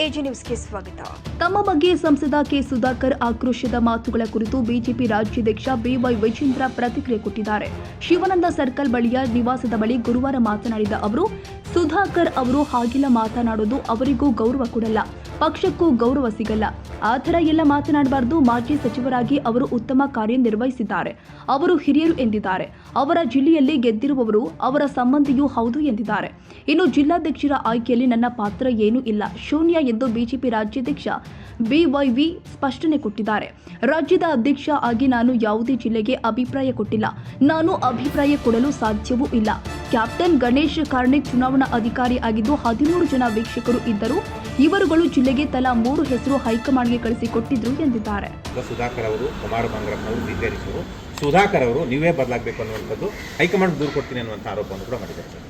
AG ನ್ಯೂಸ್ಗೆ ಸ್ವಾಗತ. ತಮ್ಮ ಬಗ್ಗೆ ಸಂಸದ ಕೆ ಸುಧಾಕರ್ ಆಕ್ರೋಶದ ಮಾತುಗಳ ಕುರಿತು ಬಿಜೆಪಿ ರಾಜ್ಯಾಧ್ಯಕ್ಷ ಬಿವೈ ವಿಜೇಂದ್ರ ಪ್ರತಿಕ್ರಿಯೆ ಕೊಟ್ಟಿದ್ದಾರೆ. ಶಿವಾನಂದ ಸರ್ಕಲ್ ಬಳಿಯ ನಿವಾಸದ ಬಳಿ ಗುರುವಾರ ಮಾತನಾಡಿದ ಅವರು, ಸುಧಾಕರ್ ಅವರು ಹಾಗೆಲ್ಲ ಮಾತನಾಡೋದು ಅವರಿಗೂ ಗೌರವ ಕೊಡಲ್ಲ, ಪಕ್ಷಕ್ಕೂ ಗೌರವ ಸಿಗಲ್ಲ. ಆ ಥರ ಎಲ್ಲ ಮಾತನಾಡಬಾರದು. ಮಾಜಿ ಸಚಿವರಾಗಿ ಅವರು ಉತ್ತಮ ಕಾರ್ಯನಿರ್ವಹಿಸಿದ್ದಾರೆ. ಅವರು ಹಿರಿಯರು ಎಂದಿದ್ದಾರೆ. ಅವರ ಜಿಲ್ಲೆಯಲ್ಲಿ ಗೆದ್ದಿರುವವರು ಅವರ ಸಂಬಂಧಿಯೂ ಹೌದು ಎಂದಿದ್ದಾರೆ. ಇನ್ನು ಜಿಲ್ಲಾಧ್ಯಕ್ಷರ ಆಯ್ಕೆಯಲ್ಲಿ ನನ್ನ ಪಾತ್ರ ಏನೂ ಇಲ್ಲ, ಶೂನ್ಯ ಎಂದು ಬಿಜೆಪಿ ರಾಜ್ಯಾಧ್ಯಕ್ಷ ಬಿವೈವಿ ಸ್ಪಷ್ಟನೆ ಕೊಟ್ಟಿದ್ದಾರೆ. ರಾಜ್ಯದ ಅಧ್ಯಕ್ಷ ಆಗಿ ನಾನು ಯಾವುದೇ ಜಿಲ್ಲೆಗೆ ಅಭಿಪ್ರಾಯ ಕೊಟ್ಟಿಲ್ಲ, ನಾನು ಅಭಿಪ್ರಾಯ ಕೊಡಲು ಸಾಧ್ಯವೂ ಇಲ್ಲ. ಕ್ಯಾಪ್ಟನ್ ಗಣೇಶ್ ಕಾರ್ಣಿಕ್ ಚುನಾವಣಾ ಅಧಿಕಾರಿ ಆಗಿದ್ದು 13 ಜನ ವೀಕ್ಷಕರು ಇದ್ದರು. ಇವರುಗಳು ಜಿಲ್ಲೆಗೆ ತಲಾ 3 ಹೆಸರು ಹೈಕಮಾಂಡ್ಗೆ ಕಳಿಸಿಕೊಟ್ಟಿದ್ರು ಎಂದಿದ್ದಾರೆ. ಸುಧಾಕರ್ ಅವರು, ಕುಮಾರ ಮಂಗಳಪ್ಪನವರು, ಜಿಲ್ಲಾಧಿಕಾರಿಗಳು ಸುಧಾಕರ್ ಅವರು ನೀವೇ ಬದಲಾಗಬೇಕು ಅನ್ನುವಂಥದ್ದು ಹೈಕಮಾಂಡ್ ದೂರು ಕೊಡ್ತೀನಿ ಅನ್ನುವಂಥ ಆರೋಪವನ್ನು ಕೂಡ ಮಾಡಿದ್ದಾರೆ.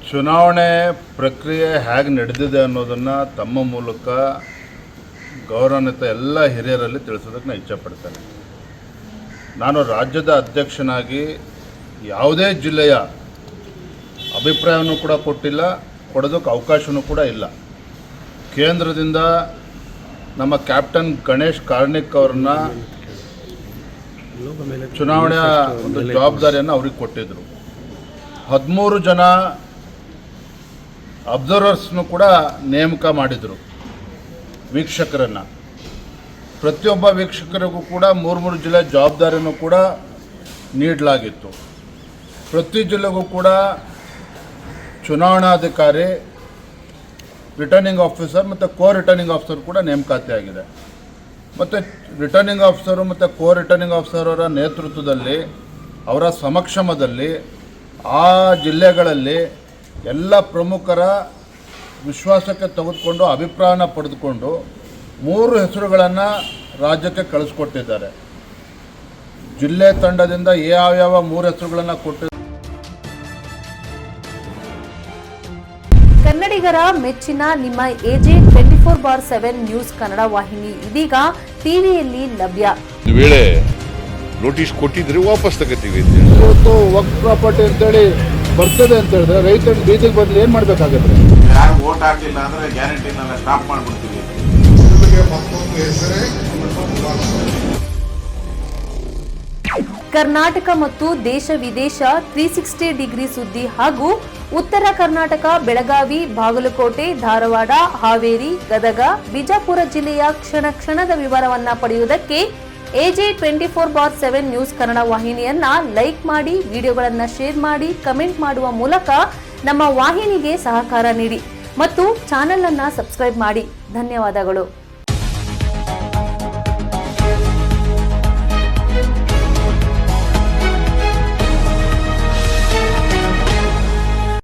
ಚುನಾವಣೆ ಪ್ರಕ್ರಿಯೆ ಹೇಗೆ ನಡೆದಿದೆ ಅನ್ನೋದನ್ನು ತಮ್ಮ ಮೂಲಕ ಗೌರವಾನ್ವಿತ ಎಲ್ಲ ಹಿರಿಯರಲ್ಲಿ ತಿಳಿಸೋದಕ್ಕೆ ನಾನು ಇಚ್ಛೆಪಡ್ತೇನೆ. ನಾನು ರಾಜ್ಯದ ಅಧ್ಯಕ್ಷನಾಗಿ ಯಾವುದೇ ಜಿಲ್ಲೆಯ ಅಭಿಪ್ರಾಯವನ್ನು ಕೂಡ ಕೊಟ್ಟಿಲ್ಲ, ಕೊಡೋದಕ್ಕೆ ಅವಕಾಶವೂ ಕೂಡ ಇಲ್ಲ. ಕೇಂದ್ರದಿಂದ ನಮ್ಮ ಕ್ಯಾಪ್ಟನ್ ಗಣೇಶ್ ಕಾರ್ಣಿಕ್ ಅವ್ರನ್ನ ಚುನಾವಣೆಯ ಒಂದು ಜವಾಬ್ದಾರಿಯನ್ನು ಅವ್ರಿಗೆ ಕೊಟ್ಟಿದ್ದರು. 13 ಜನ ಅಬ್ಸರ್ವರ್ಸ್ನು ಕೂಡ ನೇಮಕ ಮಾಡಿದರು, ವೀಕ್ಷಕರನ್ನು. ಪ್ರತಿಯೊಬ್ಬ ವೀಕ್ಷಕರಿಗೂ ಕೂಡ 3 ಜಿಲ್ಲೆ ಜವಾಬ್ದಾರಿಯನ್ನು ಕೂಡ ನೀಡಲಾಗಿತ್ತು. ಪ್ರತಿ ಜಿಲ್ಲೆಗೂ ಕೂಡ ಚುನಾವಣಾಧಿಕಾರಿ, ರಿಟರ್ನಿಂಗ್ ಆಫೀಸರ್ ಮತ್ತು ರಿಟರ್ನಿಂಗ್ ಆಫೀಸರ್ ಕೂಡ ನೇಮಕಾತಿ ಆಗಿದೆ. ಮತ್ತು ರಿಟರ್ನಿಂಗ್ ಆಫೀಸರು ಮತ್ತು ರಿಟರ್ನಿಂಗ್ ಆಫೀಸರವರ ನೇತೃತ್ವದಲ್ಲಿ, ಅವರ ಸಮಕ್ಷಮದಲ್ಲಿ ಆ ಜಿಲ್ಲೆಗಳಲ್ಲಿ ಎಲ್ಲ ಪ್ರಮುಖರ ವಿಶ್ವಾಸಕ್ಕೆ ತೆಗೆದುಕೊಂಡು ಅಭಿಪ್ರಾಯನ ಪಡೆದುಕೊಂಡು 3 ಹೆಸರುಗಳನ್ನು ರಾಜ್ಯಕ್ಕೆ ಕಳಿಸ್ಕೊಟ್ಟಿದ್ದಾರೆ. ಜಿಲ್ಲೆ ತಂಡದಿಂದ ಯಾವ್ಯಾವ 3 ಹೆಸರುಗಳನ್ನು ಕೊಟ್ಟಿದ್ದಾರೆ. ಕನ್ನಡಿಗರ ಮೆಚ್ಚಿನ ನಿಮ್ಮ ಎಜೆ 24/7 ನ್ಯೂಸ್ ಕನ್ನಡ ವಾಹಿನಿ ಇದೀಗ ಟಿವಿಯಲ್ಲಿ ಲಭ್ಯ. ವೇಳೆ ನೋಟಿಸ್ ಕೊಟ್ಟಿದ್ರೆ ವಾಪಸ್ ತಗೋತೀವಿ. ಇವತ್ತು ವಕ್ಫ್ ಪ್ರಾಪರ್ಟಿ ಅಂತೇಳಿ ಬರ್ತದೆ ಅಂತ ಹೇಳಿದ್ರೆ ರೈತರು ಬೀದಿಗೆ ಬದಲು ಏನು ಮಾಡಬೇಕಾಗುತ್ತೆ? ಯಾರು ವೋಟ್ ಹಾಕಲಿಲ್ಲ ಅಂದ್ರೆ ಗ್ಯಾರಂಟಿನೆಲ್ಲ ಸ್ಟಾಪ್ ಮಾಡಿಬಿಡ್ತೀವಿ. ಕರ್ನಾಟಕ ಮತ್ತು ದೇಶ ವಿದೇಶ 360 ಡಿಗ್ರಿ ಸುದ್ದಿ ಹಾಗೂ ಉತ್ತರ ಕರ್ನಾಟಕ, ಬೆಳಗಾವಿ, ಬಾಗಲಕೋಟೆ, ಧಾರವಾಡ, ಹಾವೇರಿ, ಗದಗ, ಬಿಜಾಪುರ ಜಿಲ್ಲೆಯ ಕ್ಷಣ ಕ್ಷಣದ ವಿವರವನ್ನ ಪಡೆಯುವುದಕ್ಕೆ ಎಜೆ 24/7 ನ್ಯೂಸ್ ಕನ್ನಡ ವಾಹಿನಿಯನ್ನ ಲೈಕ್ ಮಾಡಿ, ವಿಡಿಯೋಗಳನ್ನ ಶೇರ್ ಮಾಡಿ, ಕಮೆಂಟ್ ಮಾಡುವ ಮೂಲಕ ನಮ್ಮ ವಾಹಿನಿಗೆ ಸಹಕಾರ ನೀಡಿ ಮತ್ತು ಚಾನೆಲ್ ಅನ್ನ ಸಬ್ಸ್ಕ್ರೈಬ್ ಮಾಡಿ. ಧನ್ಯವಾದಗಳು.